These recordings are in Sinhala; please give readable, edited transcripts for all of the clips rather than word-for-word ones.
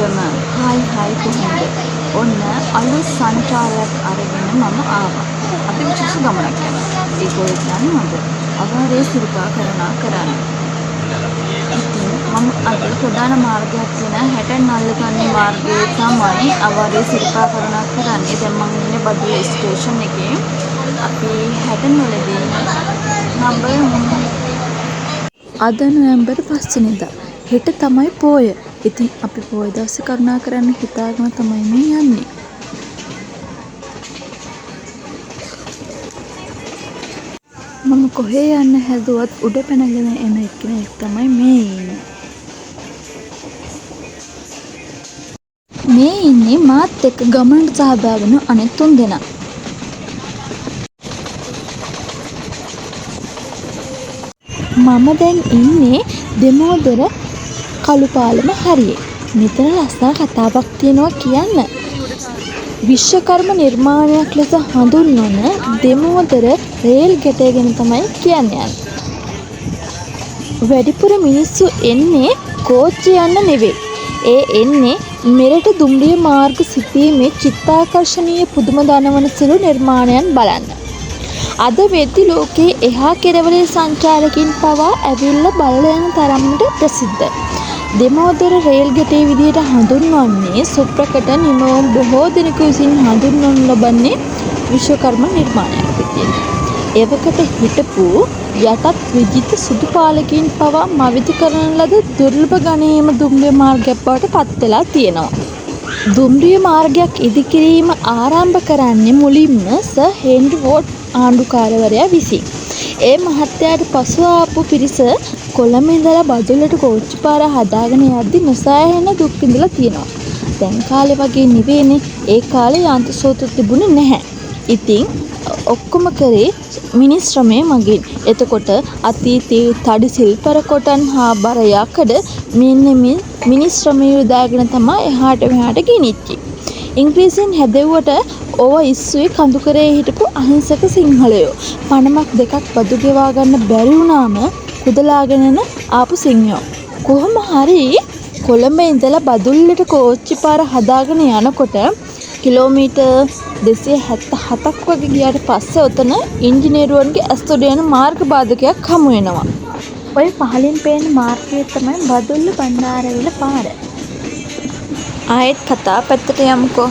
හැමෝටම හායි කොහොමද? ඔන්න අලුත් සංචාරයක් අරගෙන මම ආවා. අපි විශේෂ ගමනක් යනවා. ඒකෝත් දන්නවද? අවාරේ සිරිපා කරන්න. ඉතින් මම අද ප්‍රධාන මාර්ගයක් වෙන හැටන් නල්ලකන්නේ මාර්ගයේ තමයි අවාරේ සිරිපා කරන්නේ. දැන් මම ඉන්නේ බදුල්ල ස්ටේෂන් එකේ. අපි හැටන් වලදී අද නොවැම්බර් 5 වෙනිදා. හෙට තමයි පෝය. ඉතින් අපි පෝය දවසේ කරුණා කරන්න හිතාගෙන තමයි මේ යන්නේ. මම කොහේ යන්න හැදුවත් උඩ පැනගෙන එන එක්කෙනෙක් තමයි මේ ඉන්නේ. මේ ඉන්නේ මාත් එක්ක ගමනට සහභාගී වෙන අනෙක් 3 දෙනා. මම දැන් ඉන්නේ දෙමෝදර කළුපාලම හරියේ. මෙතන ලස්සන කතාවක් තියෙනවා කියන්න. විශ්වකර්ම නිර්මාණයක් ලෙස හඳුන්වන දෙමෝදර රේල් ගැටය ගැන තමයි කියන්නේ. වැඩිපුර මිනිස්සු එන්නේ කෝච්චි යන්න නෙවෙයි. ඒ එන්නේ මෙරට දුම්රිය මාර්ග සිටීමේ චිත්තාකර්ෂණීය පුදුම දනවන සුළු නිර්මාණයන් බලන්න. අද වෙද්දි ලෝකයේ එහා කෙරවලේ සංචාරකින් පවා ඇවිල්ලා බලලා යන තරමට ප්‍රසිද්ධ. දෙමෝදර රේල් ගැටේ විදියට හඳුන්වන්නේ සුප්‍රකට නිමවුම් බොහෝ දෙනෙකු විසින් හඳුන්වනු ලබන්නේ විශ්වකර්ම නිර්මාණයක් විදියට. එවකට හිටපු යටත් විජිත සුදු පාලකින් පවා මවිත කරන ලද දුර්ලභ ගණේම දුම්රිය මාර්ගයක් බවට පත් වෙලා තියෙනවා. දුම්රිය මාර්ගයක් ඉදිකිරීම ආරම්භ කරන්නේ මුලින්ම සර් හෙන්රි වෝඩ් ආණ්ඩුකාරවරයා විසින්. ඒ මහත්තයාට පසු ආපු පිරිස කොළඹ ඉඳලා බදුල්ලට කෝච්චි පාර හදාගෙන යද්දි නොසෑහෙන දුක් විඳලා තියෙනවා. දැන් කාලේ වගේ නෙවෙයිනේ. ඒ කාලේ යන්ත්‍ර සෝතු තිබුණේ නැහැ. ඉතින් ඔක්කොම කරේ මිනිස් ශ්‍රමය මගින්. එතකොට අතීතයේ තඩි සිල්පර කොටන් හා බර යකඩ මෙන්න මේ මිනිස් ශ්‍රමය යොදාගෙන තමයි එහාට මෙහාට ගෙනිච්චි. ඉංග්‍රීසියෙන් හැදෙව්වට ඕව ඉස්සුවේ කඳුකරේ හිටපු අහිංසක සිංහලයෝ. පණමක් දෙකක් බදු ගෙවා ගන්න බැරි වුණාම කුදලාගෙන ආපු සිංහයෝ. කොහොම හරි කොළඹ ඉඳලා බදුල්ලට කෝච්චි පාර හදාගෙන යනකොට කිලෝමීටර් 277ක් වගේ ගියාට පස්සේ උතන ඉංජිනේරුවන්ගේ ඇස්තොඩ යන මාර්ග බාධකයක් හමු වෙනවා. ඔය පහලින් පේන මාර්ගය තමයි බදුල්ල බණ්ඩාරවිල පාර. ආයෙත් කතා පැත්තට යමුකෝ.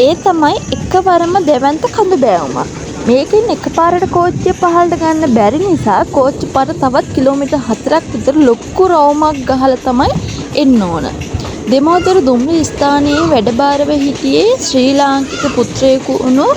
ඒ තමයි එකවරම දෙවන්ත කඳු බෑවුමක්. මේකෙන් එකපාරට කෝච්චිය පහළට ගන්න බැරි නිසා කෝච්චි පාර තවත් කිලෝමීටර් 4ක් විතර ලොකු රවුමක් ගහලා තමයි එන්න ඕන. දෙමෝදර දුම්රිය ස්ථානයේ වැඩබාරව හිටියේ ශ්‍රී ලාංකික පුත්‍රයෙකු වුණු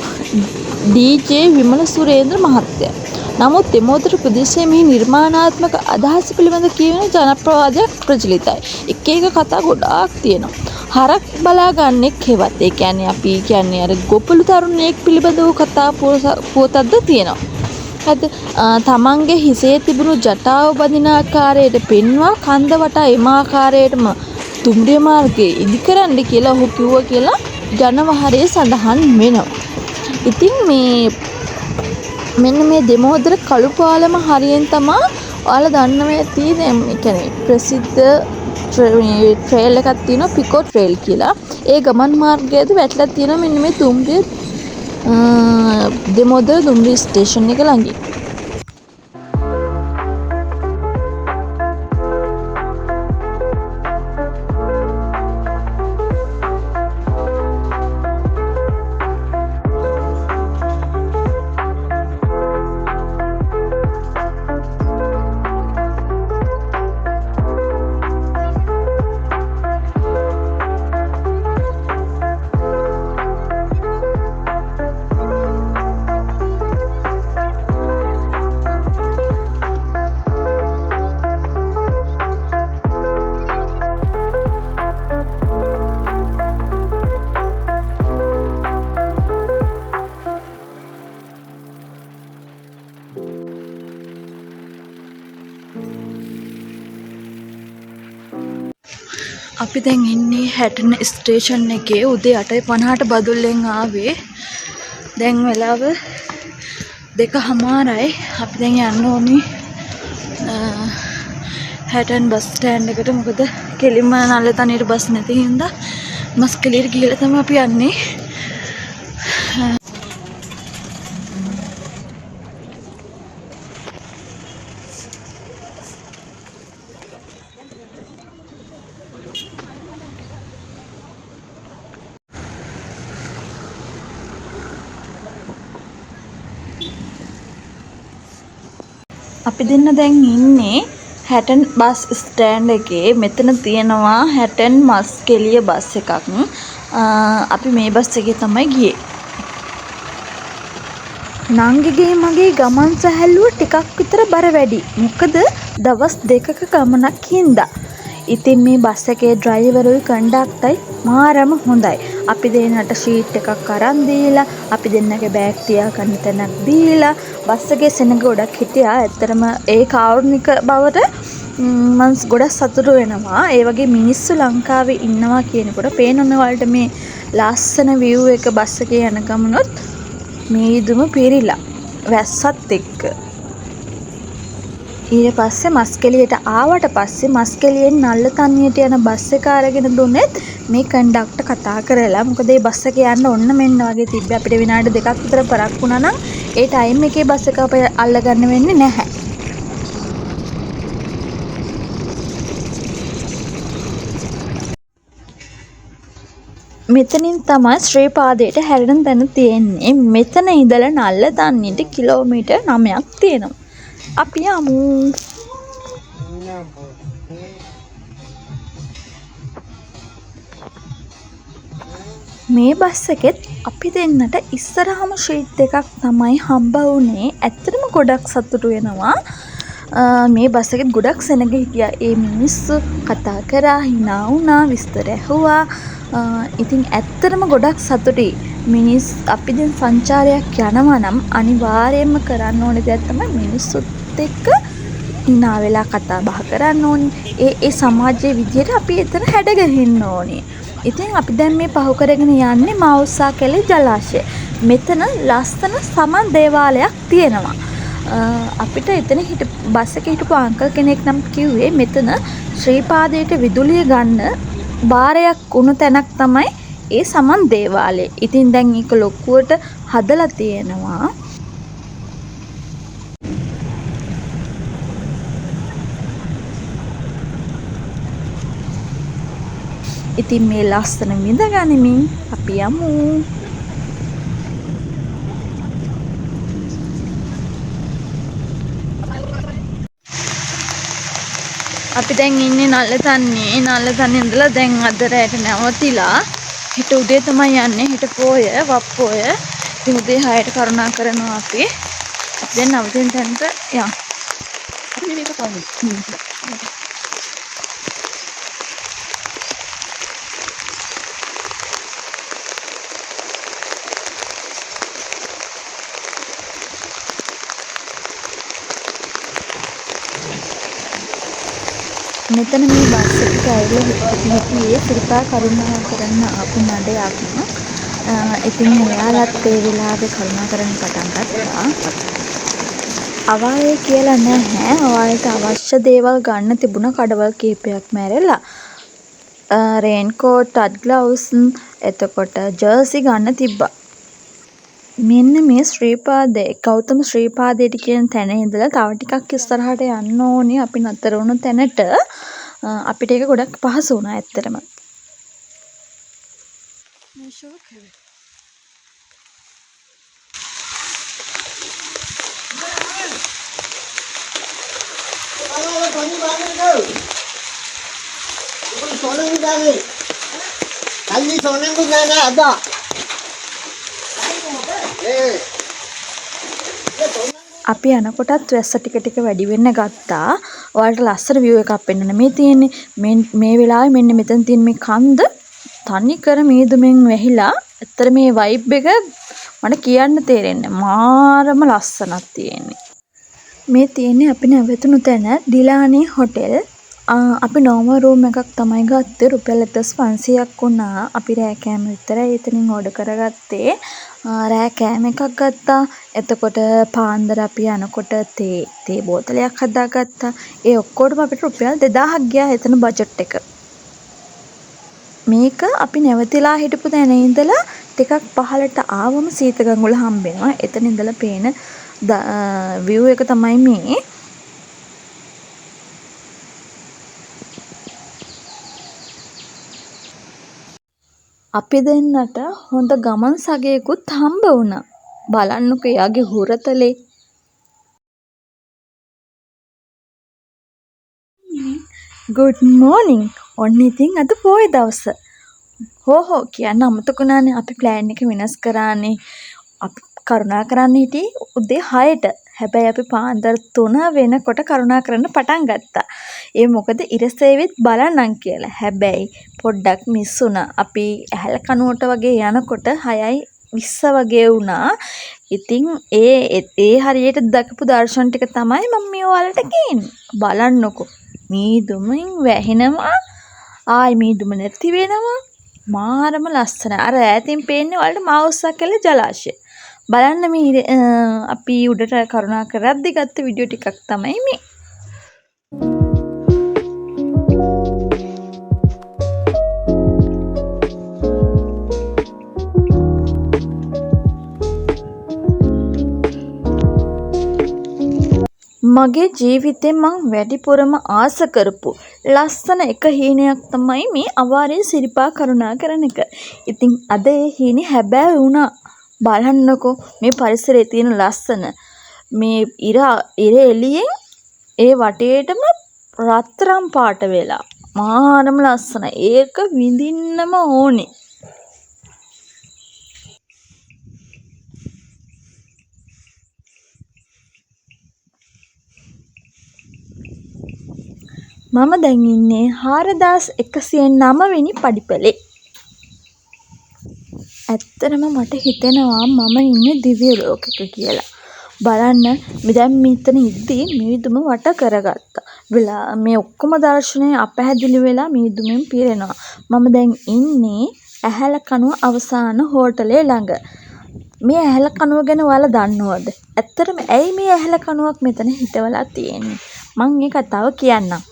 ඩී.ජේ. විමල සුරේන්ද්‍ර මහත්තයා. නමුත් දෙමෝදර ප්‍රදේශයේ මේ නිර්මාණාත්මක අදහස පිළිබඳ කියවෙන ජනප්‍රවාදයක් ප්‍රචලිතයි. එක කතා ගොඩාක් තියෙනවා. හරක් බලා ගන්නෙක් හෙවත්. ඒ කියන්නේ අපි කියන්නේ අර ගොපළු තරුණයෙක් පිළිබඳව කතා පුවතක්ද තියෙනවා. හරිද? තමන්ගේ හිසේ තිබුණු ජටාව බදින ආකාරයට පෙන්වා කන්ද වටා එම ආකාරයටම දුම්රිය මාර්ගය ඉදිකරන්න කියලා ඔහු කිව්වා කියලා ජනවහරේ සඳහන් වෙනවා. ඉතින් මෙන්න මේ දෙමෝදර කළුපාලම හරියෙන් තමයි ඔයාලා දන්නව තියෙන කියන්නේ ප්‍රසිද්ධ ට්‍රේල් එකක් තියෙනවා පිකෝ ට්‍රේල් කියලා. ඒ ගමන් මාර්ගයේද වැටලා තියෙනවා මෙන්න මේ දුම්රිය දෙමෝදර දුම්රිය ස්ටේෂන් එක ළඟින්. අපි දැන් ඉන්නේ හැටන ස්ටේෂන් එකේ. උදේ 8:50ට බදුල්ලෙන් ආවේ. දැන් වෙලාව 2:00යි. අපි දැන් යන්න ඕනි හැටන් බස් ස්ටෑන්ඩ් එකට. මොකද කෙලින්ම නල්ලතනියට බස් නැති හින්දා මස්කලියට ගිහලා තමයි අපි යන්නේ. අපි දෙන්න දැන් ඉන්නේ හැටන් බස් ස්ටෑන්ඩ් එකේ. මෙතන තියෙනවා හැටන් මස්කෙලිය බස් එකක්. අපි මේ බස් එකේ තමයි ගියේ. නංගිගේ මගේ ගමන් සැහැල්ලුව ටිකක් විතර බර වැඩි. මොකද දවස් 2ක ගමනක් හින්දා. ඉතින් මේ බස් එකේ ඩ්‍රයිවරුයි කණ්ඩක්ටරයි මාරම හොඳයි. අපි දෙන්නට ෂීට් එකක් අරන් දීලා, අපි දෙන්නගේ බෑග් තියාගන්න තැනක් දීලා, බස් එකේ සෙනඟ ගොඩක් හිටියා. ඇත්තටම ඒ කාරුණික බවට මම ගොඩක් සතුටු වෙනවා. ඒ වගේ මිනිස්සු ලංකාවේ ඉන්නවා කියනකොට පේනොන වලට මේ ලස්සන view එක බස් එකේ යන ගමනොත් මේදුම පිරිලා වැස්සත් එක්ක. ඊට පස්සේ මස්කෙලියට ආවට පස්සේ මස්කෙලියෙන් නල්ලතන්නියට යන බස් එක අරගෙන දුන්නෙත් මේ කන්ඩක්ටර් කතා කරලා. මොකද මේ බස් එක යන්න ඔන්න මෙන්න වගේ තිබ්බේ. අපිට විනාඩි 2ක් විතර පරක් වුණා නම් ඒ ටයිම් එකේ බස් එක අපේ අල්ලගන්න වෙන්නේ නැහැ. මෙතනින් තමයි ශ්‍රීපාදයට හැරෙන තැන තියෙන්නේ. මෙතන ඉඳලා නල්ලතන්නියට කිලෝමීටර් 9ක් තියෙනවා. අපි යමු. මේ බස් එකෙත් අපි දෙන්නට ඉස්සරහම ෂීට් දෙකක් තමයි හම්බ වුණේ. ඇත්තටම ගොඩක් සතුටු වෙනවා. මේ බස් එකෙත් ගොඩක් සෙනග හිටියා. ඒ මිනිස්සු කතා කරා, hina වුණා, විස්තර ඇහුවා. ඉතින් ඇත්තටම ගොඩක් සතුටුයි. අපි දැන් සංචාරයක් යනවා නම් අනිවාර්යයෙන්ම කරන්න ඕනේ දෙයක් තමයි මිනිස්සුත් එක්ක hina වෙලා කතා බහ කරන්න ඕනේ. ඒ සමාජයේ විදියට අපි එතන හැඩගැහෙන්න ඕනේ. ඉතින් අපි දැන් මේ පහු කරගෙන යන්නේ මවුසා කැලේ ජලාශය. මෙතන ලස්සන සමන් දේවාලයක් තියෙනවා. අපිට එතන බස් එකේ හිටපු අංකල් කෙනෙක් නම් කිව්වේ මෙතන ශ්‍රීපාදයට විදුලිය ගන්න බාරයක් වුණ තැනක් තමයි ඒ සමන් දේවාලය. ඉතින් දැන් ඒක ලොකුවට හදලා තියෙනවා. ඉතින් මේ ලස්සන විඳ ගනිමින් අපි යමු. අපි දැන් ඉන්නේ නල්ලතන්නේ. නල්ලතන්නේ ඉඳලා දැන් අද රැට නැවතිලා හෙට උදේ තමයි යන්නේ. හෙට පොය වප්පොය. ඉතින් උදේ 6ට කරුණා කරනවා අපි. අපි දැන් නවතින තැනට යමු. අපි මේක කවුද? මෙතන මේ බස් එකට ඇවිල්ලා හිටියේ සිරිපා කරුණා කරන්න ආපු නඩයක්. ඉතින් එයාලත් ඒ වෙලාවේ කරුණා කරන්න පටන් ගත්තා. අවායේ කියලා නැහැ. අවායට අවශ්‍ය දේවල් ගන්න තිබුණ කඩවල් කීපයක් මැරෙලා. රේන් කෝට්, අත් ග්ලව්ස්, එතකොට ජර්සි ගන්න තිබ්බා. මෙන්න මේ ශ්‍රීපාදේ ගෞතම ශ්‍රීපාදයට කියන තැන ඉඳලා තව ටිකක් ඉස්සරහට යන්න ඕනේ. අපි නතර වුණු තැනට අපිට ඒක ගොඩක් පහසු වුණා ඇත්තටම. අපි යනකොටත් වැස්ස ටික ටික වැඩි වෙන්න ගත්තා. ඔයාලට ලස්සන view එකක් පෙන්වන්න මේ තියෙන්නේ. මේ වෙලාවේ මෙන්න මෙතන තියෙන මේ කන්ද තනි කර මේදුමෙන් වැහිලා. ඇත්තට මේ vibe එක මට කියන්න තේරෙන්නේ. මාරම ලස්සනක් තියෙන්නේ. මේ තියෙන්නේ අපි නැවතුණු තැන ඩිලානි හොටෙල්. අපි නෝමල් රූම් එකක් තමයි ගත්තේ. රුපියල් 1500ක් වුණා. අපි රෑ කෑම විතරයි එතනින් ඕඩර් කරගත්තේ. රෑ කෑම එකක් ගත්තා. එතකොට පාන්දර අපි යනකොට තේ බෝතලයක් හදාගත්තා. ඒ ඔක්කොටම අපිට රුපියල් 2000ක් ගියා එතන බජට් එක. මේක අපි නැවතිලා හිටපු තැන ඉඳලා ටිකක් පහළට ආවම සීතගංගුල හම්බෙනවා. එතන ඉඳලා පේන view එක තමයි මේ. අපි දෙන්නට හොඳ ගමන් සගයෙකුත් හම්බ වුණා. බලන්නකෝ එයාගේ හුරතලේ. good morning. ඔන්න ඉතින් අද පොය දවස. හෝ කියන්න අමතක වුණානේ අපි ප්ලෑන් එක වෙනස් කරානේ. අපි කරුණා කරන්න හිටියේ උදේ 6ට. හැබැයි අපි පාන්දර 3 වෙනකොට කරුණා කරන්න පටන් ගත්තා. ඒ මොකද ඉරසේවිත් බලන්නම් කියලා. හැබැයි පොඩ්ඩක් මිස් වුණා. අපි ඇහැල කනුවට වගේ යනකොට 6:20 වගේ වුණා. ඉතින් ඒ හරියට දැකපු දර්ශන ටික තමයි මම මේ ඔයාලට කියන්නේ. බලන්නකෝ. මීදුමින් වැහෙනවා. ආයි මීදුම නැති වෙනවා. මාරම ලස්සන. අර ඈතින් පේන්නේ ඔයාලට මාවුස්සක්කල ජලාශය. බලන්න මේ අපි උඩට කරුණා කරද්දි ගත්ත වීඩියෝ ටිකක් තමයි මේ. මගේ ජීවිතේ මං වැඩිපුරම ආස කරපු ලස්සන එක හීනයක් තමයි මේ අවාරේ සිරිපා කරුණා කරන එක. ඉතින් අද ඒ හීනේ හැබෑ වුණා. බලන්නකෝ මේ පරිසරයේ තියෙන ලස්සන. මේ ඉර එළියෙන් ඒ වටේටම රත්තරන් පාට වෙලා. මානම ලස්සන. ඒක විඳින්නම ඕනේ. මම දැන් ඉන්නේ 4109 වෙනි පඩිපෙළේ. ඇත්තටම මට හිතෙනවා මම ඉන්නේ දිව්‍ය ලෝකෙක කියලා. බලන්න දැන් මෙතන ඉද්දී මීදුම වට කරගත්තා. මේ ඔක්කොම දර්ශනය අපැහැදිලි වෙලා මීදුමෙන් පිරෙනවා. මම දැන් ඉන්නේ ඇහැල කනුව අවසාන හෝටලේ ළඟ. මේ ඇහැල කනුව ගැන ඔයාලා දන්නවද? ඇත්තටම ඇයි මේ ඇහැල කනුවක් මෙතන හිටවලා තියෙන්නේ? මං මේ කතාව කියන්නම්.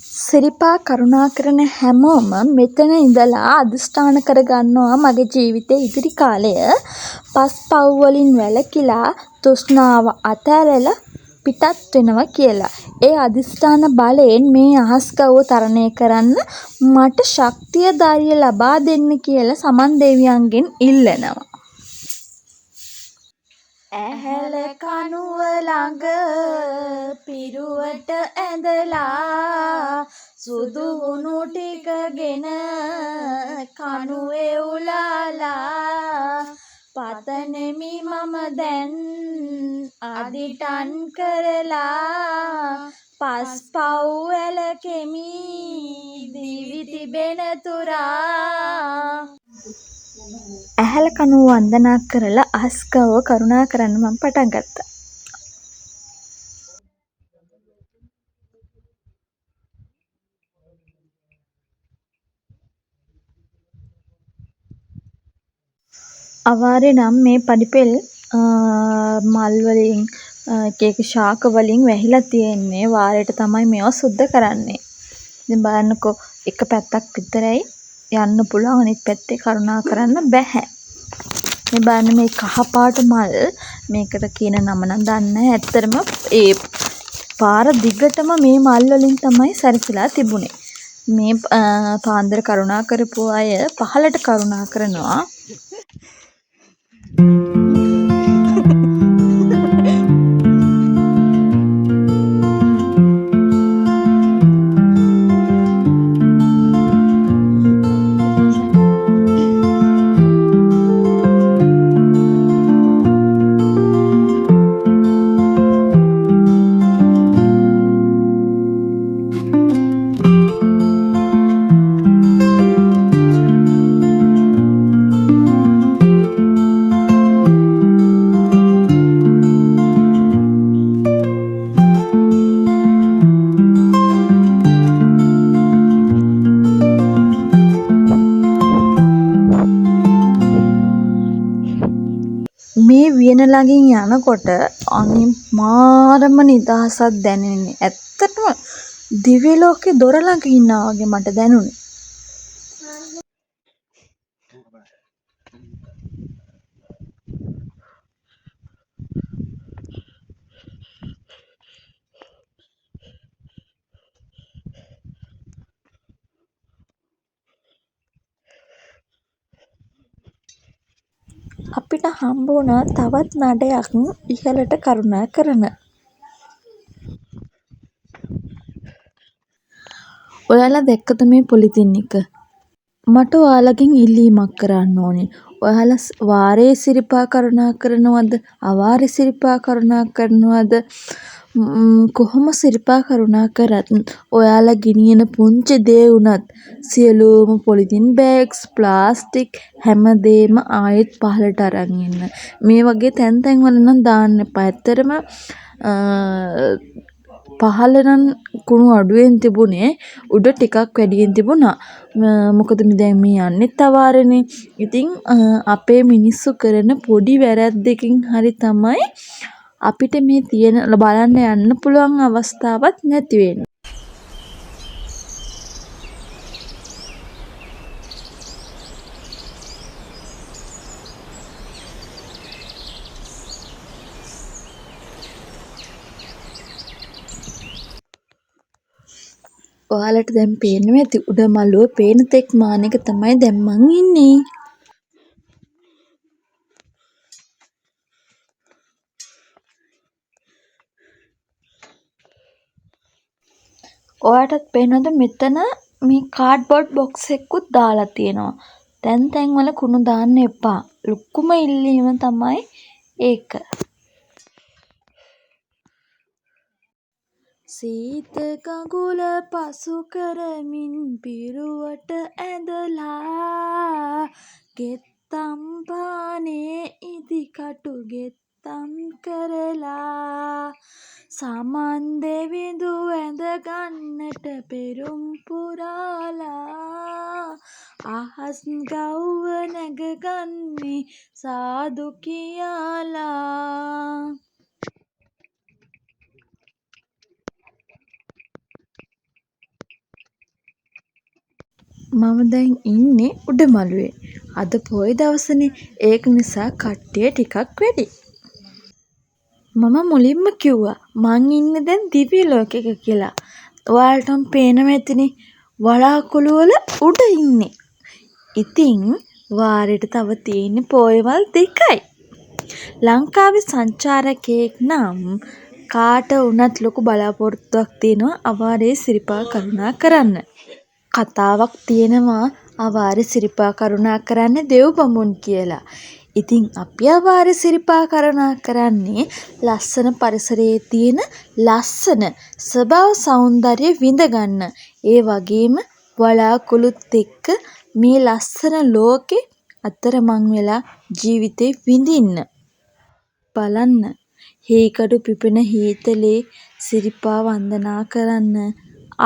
සිරිපා කරුණා කරන හැමෝම මෙතන ඉඳලා අදිෂ්ඨාන කරගන්නවා මගේ ජීවිතේ ඉදිරි කාලය පස්පව් වලින් වැළකීලා තෘෂ්ණාව අතහැරලා පිටත් වෙනවා කියලා. ඒ අදිෂ්ඨාන බලයෙන් මේ අහස් ගව්ව තරණය කරන්න මට ශක්තිය ධෛර්යය ලබා දෙන්න කියලා සමන් දෙවියන්ගෙන් ඉල්ලනවා. ඇහැල කනුව ළඟ පිරුවට ඇඳලා සුදු හුණු ටිකගෙන කනුවේ උලාලා පතනෙමි මම දැන් අදිටන් කරලා පස්පව් වැළකෙමි දිවි තිබෙන තුරා. ඇහැල කනුව වන්දනා කරලා අහස් ගව්ව කරුණා කරන්න මම පටන් ගත්තා. අවාරේ නම් මේ පඩිපෙල් මල් වලින් එක එක ශාක වලින් වැහිලා තියෙන්නේ. වාරයට තමයි මේවා සුද්ධ කරන්නේ. ඉතින් බලන්නකෝ එක පැත්තක් විතරයි යන්න පුළුවන්, අනිත් පැත්තේ කරුණා කරන්න බෑ. මේ බලන්න මේ කහ පාට මල්, මේකට කියන නම නම් දන්නේ නැහැ. ඇත්තටම ඒ පාර දිගටම මේ මල් වලින් තමයි සැරසිලා තිබුණේ. මේ පාන්දර කරුණා කරපු අය පහලට කරුණා කරනවා. වියන ළඟින් යනකොට අනිමාරම නිදහසක් දැනෙන්නේ. ඇත්තටම දිව්‍ය ලෝකේ දොර ළඟ ඉන්නා වගේ මට දැනුනේ. අපිට හම්බ වුණා තවත් නඩයක් ඉහළට කරුණා කරන. ඔයාලා දැක්කද මේ පොලිතින් එක? මට ඔයාලගෙන් ඉල්ලීමක් කරන්න ඕනේ. ඔයාලා වාරේ සිරිපා කරුණා කරනවද? අවාරේ සිරිපා කරුණා කරනවද? කොහොම සිරිපා කරුණා කරත් ඔයාලා ගෙනියන පුංචි දේ වුණත් සියලුම පොලිතින් බෑග්ස්, ප්ලාස්ටික් හැමදේම ආයෙත් පහළට අරන් එන්න. මේ වගේ තැන් වල නම් දාන්න එපා. ඇත්තටම පහළ නම් කුණු අඩුවෙන් තිබුණේ, උඩ ටිකක් වැඩියෙන් තිබුණා. මොකද දැන් මේ යන්නෙත් අවාරේනේ. ඉතින් අපේ මිනිස්සු කරන පොඩි වැරැද්දකින් හරි තමයි අපිට මේ තියෙන බලන්න යන්න පුළුවන් අවස්ථාවක් නැති වෙන්නේ. ඔයාලට දැන් පේනවා ඇති උඩ මළුව පේන තෙක් මානෙක තමයි දැන් මං ඉන්නේ. ඔයාටත් පේනවද මෙතන මේ කාඩ්බෝඩ් බොක්ස් එකකුත් දාලා තියෙනවා. තැන් වල කුණු දාන්න එපා. ලොකුම ඉල්ලීම තමයි ඒක. සීත කඟුල පසු කරමින් පිරුවට ඇදලා ගෙත්තම් පානේ ඉදිකටු ගෙත්තම් කරලා සමන් දෙවිඳු ඇඳ ගන්නට පෙරුම් පුරාලා අහස් ගව්ව නැගගන්නේ සාදු කියාලා. මම දැන් ඉන්නේ උඩ මළුවේ. අද පොය දවසනේ. ඒක නිසා කට්ටිය ටිකක් වැඩි. මම මුලින්ම කිව්වා මං ඉන්නේ දැන් දිව්‍ය ලෝකෙක කියලා. ඔයාලටම පේනවා ඇතිනේ වලාකුළු වල උඩ ඉන්නේ. ඉතින් වාරෙට තව තියෙන්නේ පොයවල් 2යි. ලංකාවේ සංචාරකයෙක් නම් කාට වුණත් ලොකු බලාපොරොත්තුවක් තියෙනවා අවාරේ සිරිපා කරුණා කරන්න. කතාවක් තියෙනවා අවාරේ සිරිපා කරුණා කරන්න දෙව් බඹුන් කියලා. ඉතින් අපි අවාරේ සිරිපා කරුණා කරන්නේ ලස්සන පරිසරයේ තියෙන ලස්සන ස්වභාව සෞන්දර්ය විඳ ගන්න. ඒ වගේම වලාකුළුත් එක්ක මේ ලස්සන ලෝකේ අතරමං වෙලා ජීවිතේ විඳින්න. බලන්න හේකඩු පිපෙන හීතලේ සිරිපා වන්දනා කරන්න.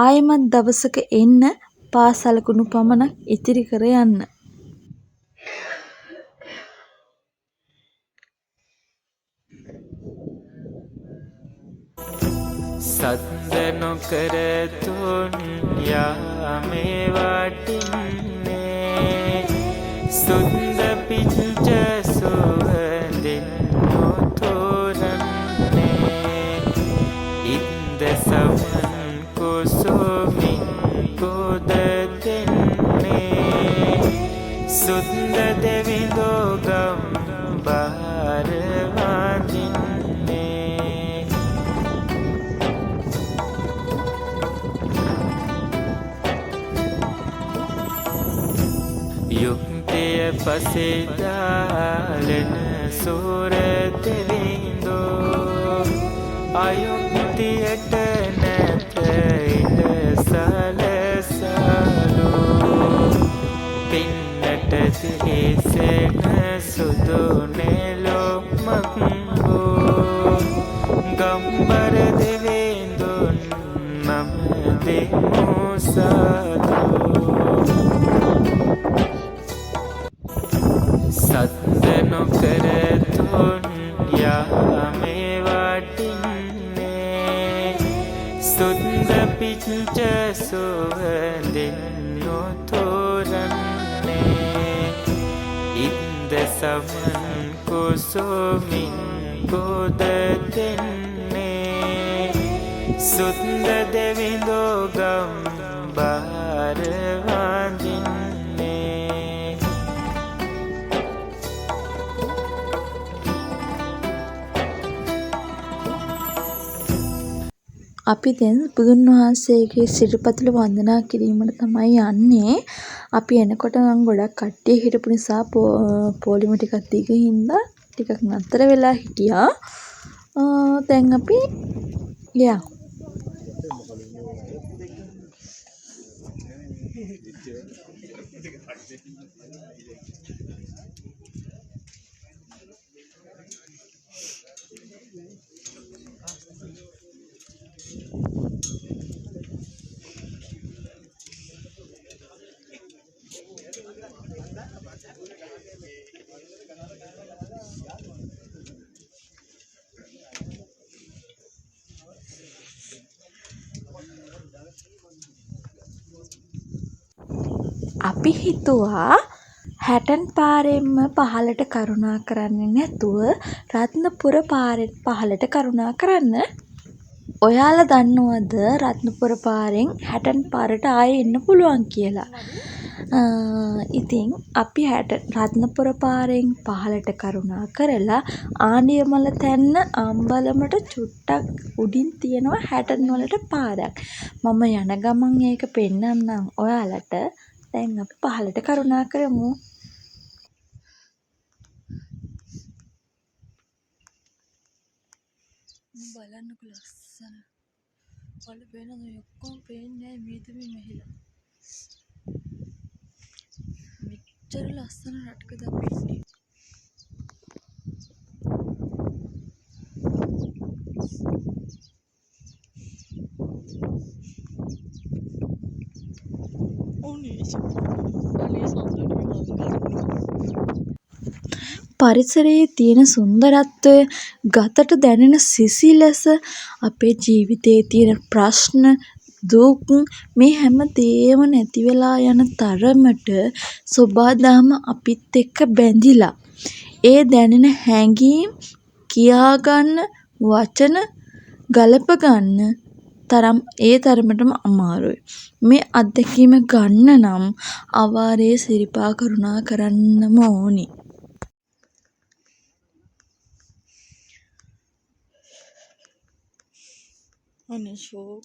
ආයෙමත් දවසක එන්න පාසල් කුණු පමණක් ඉතිරි කර යන්න. සද්ද නොකර තුන් යාමේ වටින්නේ සුන්ද පිච්ච සුවඳින් නොතොරන්නේ ඉන්ද සවන් කුසුමින් ගොද දෙන්නේ සුන්ද දෙවිඳෝ ගම්බාර වඳින්නේ යුක්තිය පසෙදාලන සූර දෙවිඳෝ අයුක්තියට නැත ඉඩ සලසලු පින්නට දිසෙන සුදු නෙලොමක්හෝ ගම්බර දෙවිඳුන් මම දෙමු සාදු සද්ද නොකර තුන් පිච්ච සුවඳින් නොතොරන්නේ ඉන්ද සමන් කුසුමින් ගොඩ දෙන්නේ සුන්ද දෙවිඳෝ ගම්බාර වඳින්නේ අපි දැන් බුදුන් වහන්සේගේ සිරිපතුල වන්දනා කිරීමට තමයි යන්නේ. අපි එනකොට නම් ගොඩක් කට්ටිය හිටපු නිසා පොලිම ටිකක් දිග හින්දා ටිකක් නතර වෙලා හිටියා. දැන් අපි යමු. අපි හිතුවා හැටන් පාරෙන්ම පහළට කරුණා කරන්නේ නැතුව රත්නපුර පාරෙන් පහළට කරුණා කරන්න. ඔයාලා දන්නවද රත්නපුර පාරෙන් හැටන් පාරට ආයෙ එන්න පුළුවන් කියලා? ඉතින් අපි රත්නපුර පාරෙන් පහළට කරුණා කරලා ආණියමල තැන්න අම්බලමට චුට්ටක් උඩින් තියෙනවා හැටන් වලට පාරක්. මම යන ගමන් ඒක පෙන්නන්නම් ඔයාලට. දැන් අපි පහළට කරුණා කරමු. බලන්නකො ලස්සන. වල වෙනද ඔක්කොම පේන්නේ මේතමින් මෙහිලා. මෙච්චර ලස්සන රටකද අපි ඉන්නේ. පරිසරයේ තියෙන සුන්දරත්වය, ගතට දැනෙන සිසිලස, අපේ ජීවිතයේ තියෙන ප්‍රශ්න, දුක් මේ හැම දේම නැති වෙලා යන තරමට සෝබාදහම අපිත් එක්ක බැඳිලා. ඒ දැනෙන හැඟීම් කියාගන්න වචන ගලපගන්න ඒ තරමටම අමාරුයි. මේ අත්දැකීම ගන්න නම් අවාරේ සිරිපා කරුණා කරන්නම ඕනි. අනේ ෂෝක්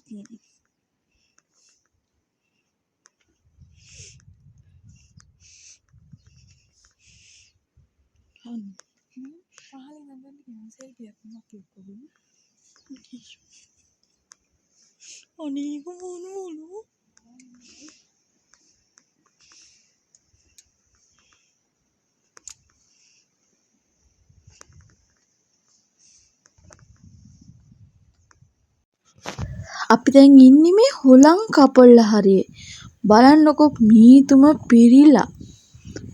අපි දැන් ඉන්නේ මේ හොලං කපොල්ල හරියේ. බලන්නකො මීතුම පිරිලා.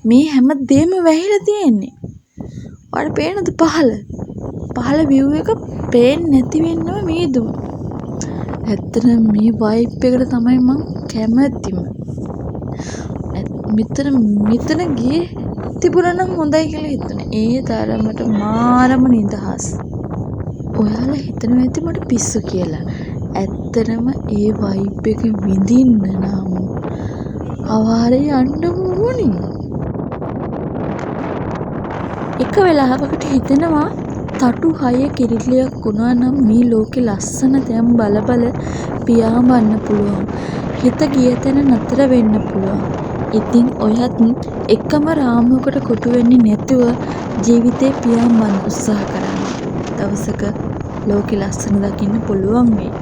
මේ හැම දෙම වැහිලා තියෙන්නේ. ඔයාලට පේනද පහළ? පහළ view එක පේන්නේ නැති වෙන්නම මීදුම. ඇත්තටම මේ vibe එකට තමයි මම කැමතිම. මෙතන ගියේ තිබුණා නම් හොඳයි කියලා හිතුනේ. ඒ තරමට මාරම නිදහස්. ඔයාලා හිතනවා ඇති මට පිස්සු කියලා. ඇත්තටම ඒ vibe එක විඳින්න නම් අවාරේ යන්න ඕනේ. එක වෙලාවකට හිතෙනවා තටු 6 කිරිල්ලියක් වුණා නම් මේ ලෝකේ ලස්සන තැන් බල පියාඹන්න පුළුවන්. හිත ගිය තැන නතර වෙන්න පුළුවන්. ඉතින් ඔයත් එකම රාමුවකට කොටු වෙන්නේ නැතුව ජීවිතේ පියාඹන්න උත්සාහ කරන්න. දවසක ලෝකේ ලස්සන දකින්න පුළුවන් වෙයි.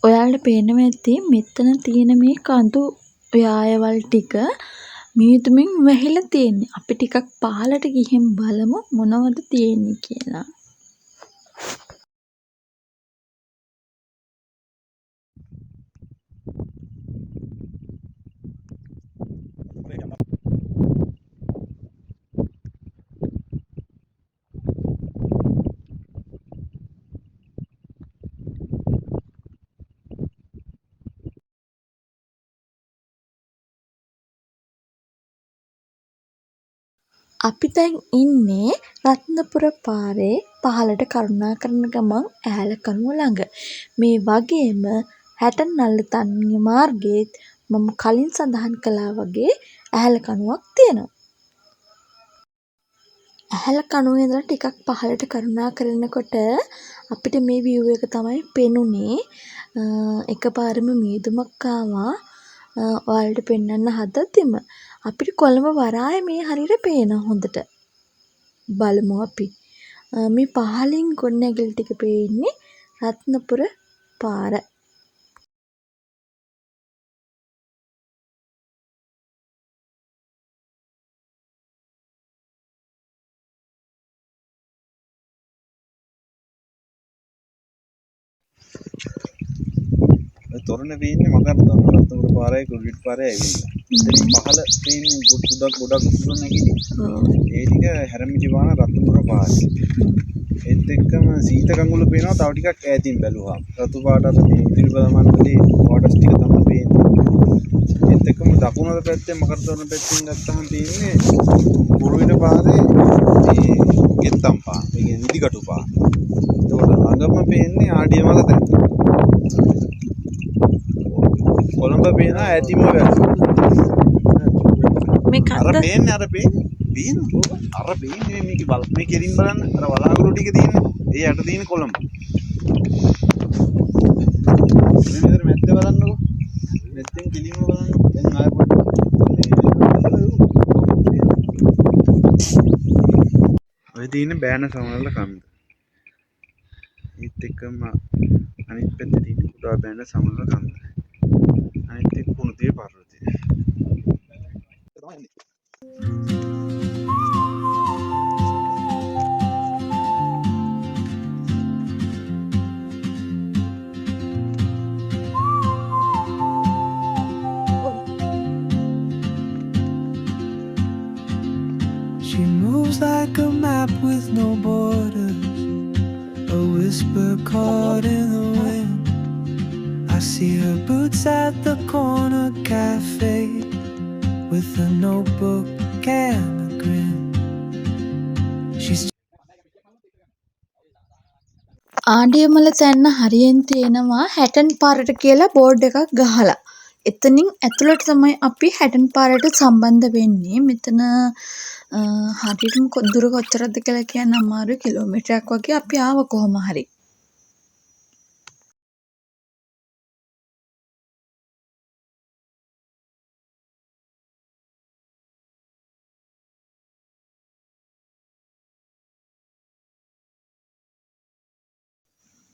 ඔයාලට පේනවා ඇති මෙතන තියෙන මේ කඳු යායවල් ටික මීදුමින් වැහිලා තියෙන්නේ. අපි ටිකක් පහළට ගිහින් බලමු මොනවද තියෙන්නේ කියලා. අපි දැන් ඉන්නේ රත්නපුර පාරේ පහළට කරුණාකරන ගමන් ඇහැලකණුව ළඟ. මේ වගේම හැටන් මාර්ගයේත් මම කලින් සඳහන් කළා වගේ ඇහැලකණුවක් තියෙනවා. ඇහැලකණුවේ ඉඳලා ටිකක් පහළට කරුණාකරනකොට අපිට මේ view එක තමයි පෙනුනේ. එකපාරම මීදුමක් ආවා. ඔයාලට පෙන්වන්න හදද්දිම අපිට කොළඹ වරාය මේ හරියට පේනවා හොඳට. බලමු අපි. මේ පහළින් ගොඩනැගිලි ටික පේන්නේ රත්නපුර පාර. තොරණ පේන්නේ මකරතම රත්නපුර පාරයි කුරුවිට පාරයි ඇවිල්ලා. ඉතින් පහළ පේන්නේ ගොඩක් උඩ නැගිලි. ඒ ටික හැරමිටි වාන රත්නපුර පාරයි. ඒත් එක්කම සීත කඟුල පේනවා තව ටිකක් ඈතින් බැලුවාම. රතු පාටට මේ ඉතිරිපදමන්වලේ වෝටර්ස් ටික තමයි පේන්නේ. ඒත් එක්කම දකුණට පැත්තේ මකරතම පැත්තෙන් ගත්තාම තියෙන්නේ කුරුවිට පාරේ මේ ගෙත්තම් පාර. ඒ කියන්නේ නිදිකටු පාර. ඒකට ළඟම පේන්නේ ආඩිය මල දැන්. කොළඹ පේන ඇතිම වැල්. මේ කන්ද අර පේන්නේ මේක බල මේ කෙලින් බලන්න අර වලාකුළු ටික තියෙන්නේ. ඒ යට තියෙන කොළඹ. මේ විතර මැද්ද බලන්නකෝ. මැද්දෙන් කෙලින්ම බලන්න. දැන් ආයෙ ඔය තියෙන බෑන සමනල කන්ද. ඒත් එක්කම අනිත් පැත්තේ තියෙන කුඩා බෑන සමනල කන්ද. අනිත් එක්ක කුණුතිය පර්වතය. She moves like a map with no borders, a whisper caught in the wind. I see her boots at the corner cafe with a notebook and a grin. She's ආඩියමල තැන්න හරියෙන් තියෙනවා හැටන් පාරට කියලා බෝඩ් එකක් ගහලා. එතනින් ඇතුළට තමයි අපි හැටන් පාරට සම්බන්ධ වෙන්නේ. මෙතන හරියටම දුර කොච්චරද කියලා කියන්න අමාරුයි. කිලෝමීටරයක් වගේ අපි ආව කොහොම හරි.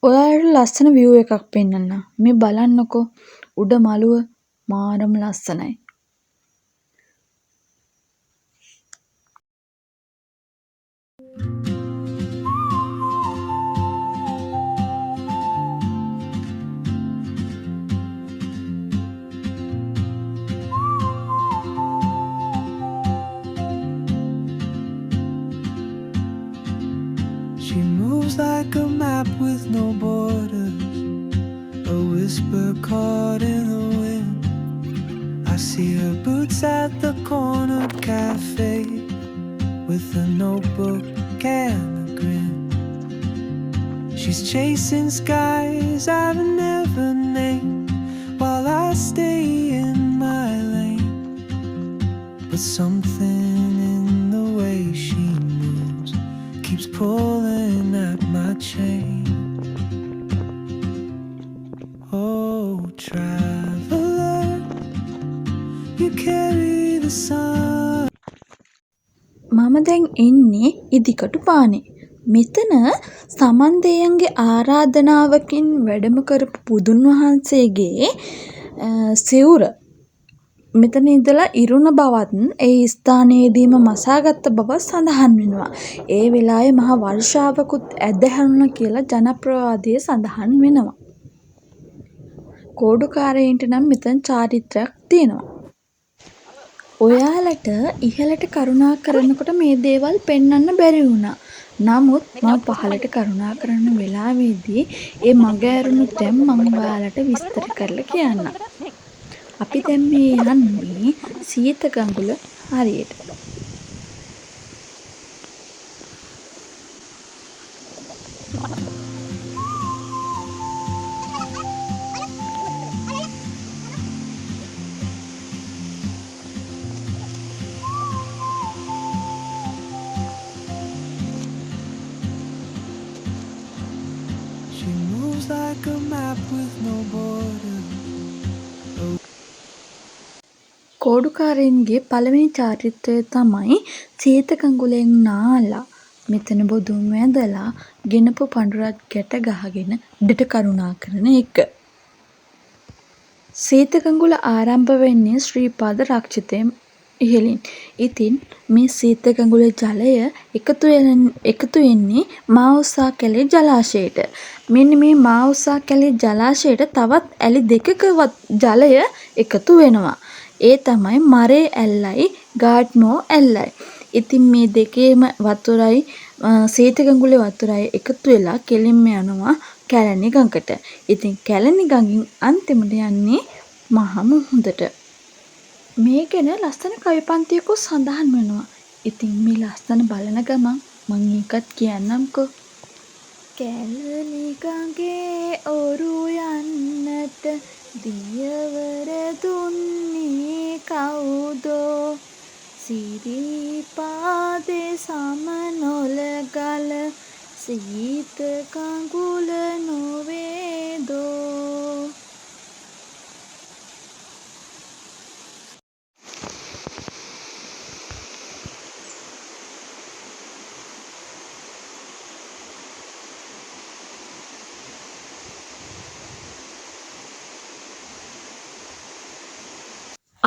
ඔයාලට ලස්සන view එකක් පෙන්නන්න. මේ බලන්නකෝ උඩ මළුව මාරම ලස්සනයි. She moves like a map with no borders, a whisper caught in the wind. I see her boots at the corner cafe with a notebook and a grin. She's chasing skies I've never named while I stay in my lane. But something in the way she moves keeps pulling at my chain. Oh, traveler, you carry the sun. මම දැන් ඉන්නේ ඉදිකටු පානේ. මෙතන සමන්දේයන්ගේ ආරාධනාවකින් වැඩම කරපු බුදුන් වහන්සේගේ සිවුර මෙතන ඉඳලා ඉරුණ බවත් ඒ ස්ථානයේදීම මසාගත්ත බව සඳහන් වෙනවා. ඒ වෙලාවේ මහා වර්ෂාවකුත් ඇදහැරුණා කියලා ජනප්‍රවාදයේ සඳහන් වෙනවා. කෝඩුකාරයින්ට නම් මෙතන චාරිත්‍රාක් තියෙනවා. ඔයාලට ඉහළට කරුණා කරනකොට මේ දේවල් පෙන්වන්න බැරි වුණා. නමුත් මම පහළට කරුණා කරන වෙලාවේදී ඒ මග ඇරුණු තැන් මම ඔයාලට විස්තර කරලා කියන්නම්. අපි දැන් මේ යන්නේ සීතගඟුල හරියට. She moves like a map with no borders. කෝඩුකාරයින්ගේ පළවෙනි චාරිත්‍රය තමයි සීතකඟුලෙන් නාලා මෙතන බොදුන් වැඳලා ගෙනපු පඬුරක් ගැට ගහගෙන උඩට කරුණා කරන එක. සීතකඟුල ආරම්භ වෙන්නේ ශ්‍රීපාද රක්ෂිතයෙන් ඉහළින්. ඉතින් මේ සීතකඟුලේ ජලය එකතු වෙන්නේ මාඋසා කැලේ ජලාශයට. මෙන්න මේ මාඋසා කැලේ ජලාශයට තවත් ඇලි දෙකක ජලය එකතු වෙනවා. ඒ තමයි මරේ ඇල්ලයි ගාඩ්නෝ ඇල්ලයි. ඉතින් මේ දෙකේම වතුරයි සීතකඟුලේ වතුරයි එකතු වෙලා කෙලින්ම යනවා කැලණි ගඟට. ඉතින් කැලණි ගඟින් අන්තිමට යන්නේ මහා මුහුදට. මේ ගැන ලස්සන කවි පන්තියකුත් සඳහන් වෙනවා. ඉතින් මේ ලස්සන බලන ගමන් මම ඒකත් කියන්නම්කෝ. කැලණි ගඟේ ඔරු යන්නට දියවර දුන්නේ කවුදෝ සිරිපාදේ සමනොල ගල සීත කඟුල නොවේදෝ.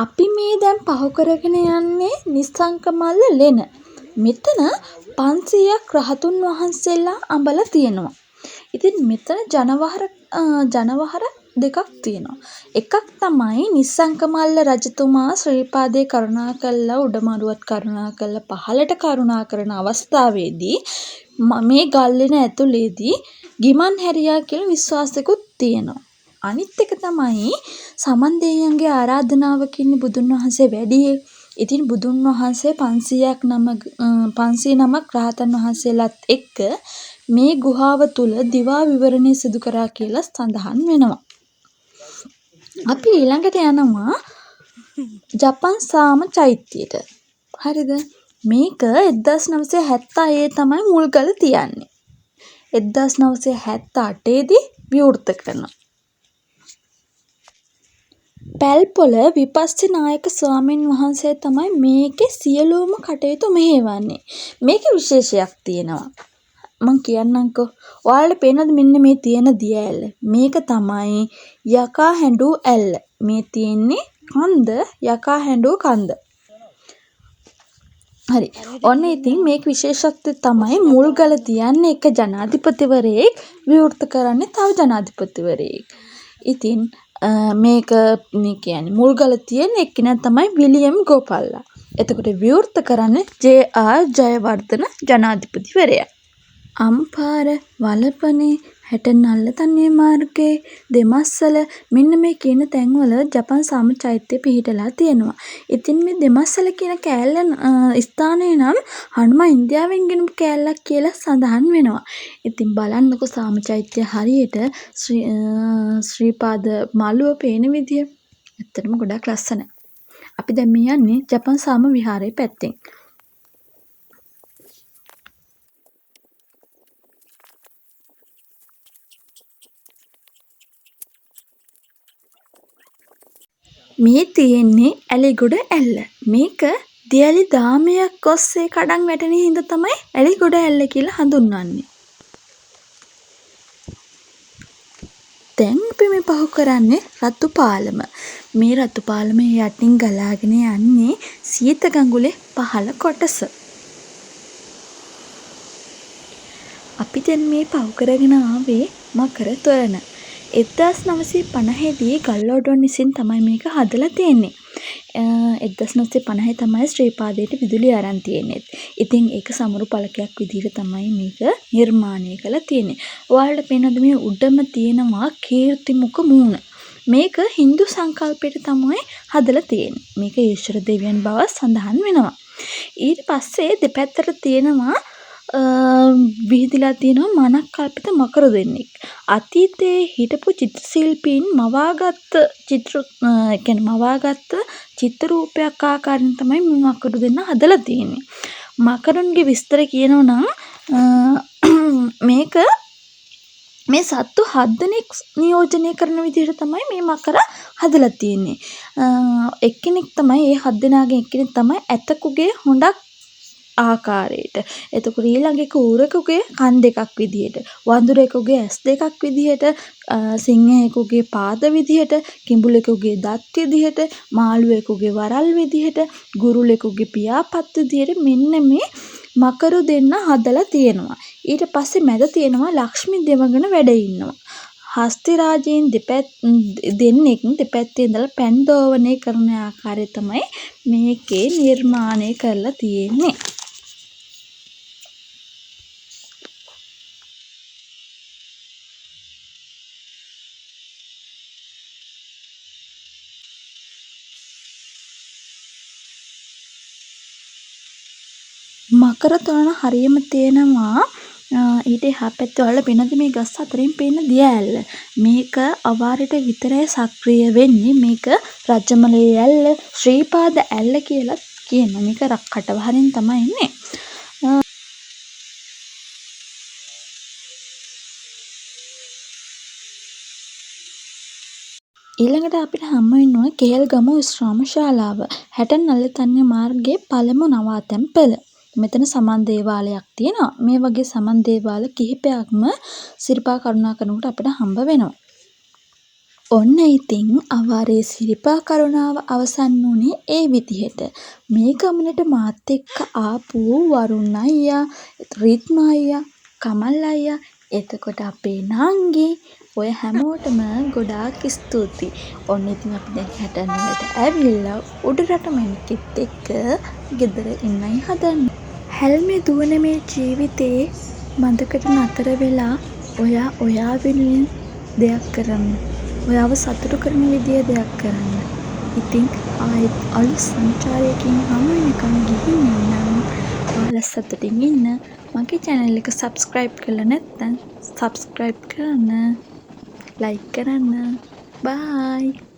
අපි මේ දැන් පහු කරගෙන යන්නේ නිස්සංකමල්ල ලෙන. මෙතන 500ක් රහතුන් වහන්සේලා අඹලා තියෙනවා. ඉතින් මෙතන ජනවහර දෙකක් තියෙනවා. එකක් තමයි නිස්සංකමල්ල රජතුමා ශ්‍රීපාදේ කරුණා කළා උඩමළුවත් කරුණා කළා පහළට කරුණා කරන අවස්ථාවේදී මේ ගල්ලෙන ඇතුලේදී ගිමන් හැරියා කියලා විශ්වාසයකුත් තියෙනවා. අනිත් එක තමයි සමන්දේයන්ගේ ආරාධනාවකින් බුදුන් වහන්සේ වැඩියේ. ඉතින් බුදුන් වහන්සේ 500 නමක් රහතන් වහන්සේලාත් එක්ක මේ ගුහාව තුල දිවා විවරණය සිදු කරා කියලා සඳහන් වෙනවා. අපි ඊළඟට යනවා ජපන් සාම චෛත්‍යයට. හරිද? මේක 1976 තමයි මුල්ගල තියන්නේ. 1978 දී විවෘත කරනවා. පැල්පොල විපස්සී නායක ස්වාමීන් වහන්සේ තමයි මේකේ සියලුම කටයුතු මෙහෙවන්නේ. මේකේ විශේෂයක් තියෙනවා. මම කියන්නම්කෝ. ඔයාලට පේනවද මෙන්න මේ තියෙන දිය ඇල්ල? මේක තමයි යකා හැඬු ඇල්ල. මේ තියෙන්නේ කන්ද යකා හැඬු කන්ද. හරි. ඔන්න ඉතින් මේක විශේෂත්වය තමයි මුල්ගල තියන්නේ එක ජනාධිපතිවරයෙක් විවෘත කරන්නේ තව ජනාධිපතිවරයෙක්. ඉතින් මේක කියන්නේ මුල්ගල තියෙන එක්කෙනා තමයි විලියම් ගෝපල්ලා. එතකොට විවෘත කරන්නේ ජේ.ආර්. ජයවර්ධන ජනාධිපතිවරයා. අම්පාර වලපනේ හැටනල්ල තනිය මාර්ගයේ දෙමස්සල මෙන්න මේ කියන තැන්වල ජපන් සාම චෛත්‍ය පිහිටලා තියෙනවා. ඉතින් මේ දෙමස්සල කියන කෑල්ල ස්ථානය නම් හනුමා ඉන්දියාවෙන් ගෙනපු කෑල්ලක් කියලා සඳහන් වෙනවා. ඉතින් බලන්නකෝ සාම චෛත්‍ය හරියට ශ්‍රීපාද මළුව පේන විදිය. ඇත්තටම ගොඩක් ලස්සනයි. අපි දැන් මේ යන්නේ ජපන් සාම විහාරයේ පැත්තෙන්. මේ තියෙන්නේ ඇලිගොඩ ඇල්ල. මේක දියලි දාමයක් ඔස්සේ කඩන් වැටෙන හින්දා තමයි ඇලිගොඩ ඇල්ල කියලා හඳුන්වන්නේ. දැන් අපි මේ පහු කරන්නේ රතු පාලම. මේ රතු පාලම යටින් ගලාගෙන යන්නේ සීත ගඟුලේ පහළ කොටස. අපි දැන් මේ පහු කරගෙන ආවේ මකර තොරණ. 1950 දී ගල්ඔඩොන් විසින් තමයි මේක හදලා තියෙන්නේ. 1950 තමයි ශ්‍රීපාදයට විදුලි අරන් තියෙන්නේ. ඉතින් ඒක සමරු පළකයක් විදිහට තමයි මේක නිර්මාණය කරලා තියෙන්නේ. ඔයාලට පේනවද මේ උඩම තියෙනවා කීර්තිමුඛ මූණ. මේක Hindu සංකල්පයට තමයි හදලා තියෙන්නේ. මේක ඊශ්වර දෙවියන් බව සඳහන් වෙනවා. ඊට පස්සේ දෙපැත්තට තියෙනවා විහිදලා තියෙනවා මනක් කල්පිත මකර දෙන්නෙක්. අතීතයේ හිටපු චිත්‍ර ශිල්පීන් මවාගත්ත චිත්‍ර රූපයක් ආකාරයෙන් තමයි මේ මකරු දෙන්න හදලා තියෙන්නේ. මකරුන්ගේ විස්තර කියනවා නම් මේක මේ සත්තු 7 දෙනෙක් නියෝජනය කරන විදිහට තමයි මේ මකර හදලා තියෙන්නේ. එක්කෙනෙක් තමයි මේ 7 දෙනාගෙන් එක්කෙනෙක් තමයි ඇතකුගේ හොඬක් ආකාරයට. එතකොට ඊළඟ එක ඌරෙකුගේ කන් දෙකක් විදියට, වඳුරෙකුගේ ඇස් දෙකක් විදියට, සිංහයෙකුගේ පාද විදියට, කිඹුලෙකුගේ දත් විදියට, මාළුවෙකුගේ වරල් විදියට, ගුරුලෙකුගේ පියාපත් විදියට මෙන්න මේ මකරු දෙන්න හදලා තියෙනවා. ඊට පස්සේ මැද තියෙනවා ලක්ෂ්මී දෙවඟන වැඩ ඉන්නවා. හස්ති රාජයන් දෙන්නෙක් දෙපැත්තේ ඉඳලා පැන් දෝවණය කරන ආකාරය තමයි මේකේ නිර්මාණය කරලා තියෙන්නේ. මකර තොරණ හරියම තියෙනවා. ඊට එහා පැත්තේ ඔයාලා පේනද මේ ගස් අතරින් පේන දිය ඇල්ල. මේක අවාරයට විතරයි සක්‍රිය වෙන්නේ. මේක රජමලේ ඇල්ල, ශ්‍රීපාද ඇල්ල කියලා කියනවා. මේක කටවහරින් තමයි ඉන්නේ. ඊළඟට අපිට හම්බ වෙන්න ඕන කේල්ගම විශ්‍රාම ශාලාව. හැටන් නළතන්‍ය මාර්ගයේ පළමු නවාතැන් පෙළ. මෙතන සමන් දේවාලයක් තියෙනවා. මේ වගේ සමන් දේවාල කිහිපයක්ම සිරිපා කරුණාකරනකොට අපිට හම්බ වෙනවා. ඔන්න ඉතින් අවාරේ සිරිපා කරුණාව අවසන් වුණේ ඒ විදිහට. මේ ගමනට මාත් එක්ක ආපු වරුණ අයියා, රිත්ම අයියා, කමල් අයියා, එතකොට අපේ නංගි, ඔය හැමෝටම ගොඩාක් ස්තුතියි. ඔන්න ඉතින් අපි දැන් හැටන් වලට ඇවිල්ලා උඩරට මැණිකෙත් එක්ක ගෙදර ඉන්නයි හදන්නේ. හැල්මේ දුවන මේ ජීවිතේ මඳකට නතර වෙලා ඔයා වෙනුවෙන් දෙයක් කරන්න. ඔයාව සතුටු කරන විදිය දෙයක් කරන්න. ඉතින් ආයෙත් අලුත් සංචාරයකින් හමු වෙනකන් ගිහින් ඉන්නම්. ඔයාලා සතුටින් ඉන්න. මගේ channel එක subscribe කරලා නැත්නම් subscribe කරන්න. like කරන්න. bye.